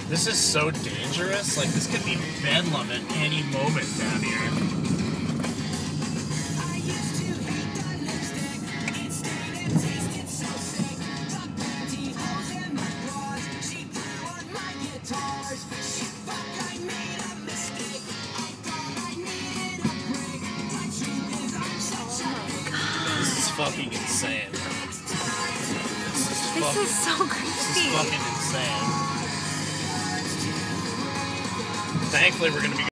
This is so dangerous. Like, this could be bedlam at any moment down here. This is fucking insane. This is so creepy. This is fucking insane. Thankfully, we're gonna be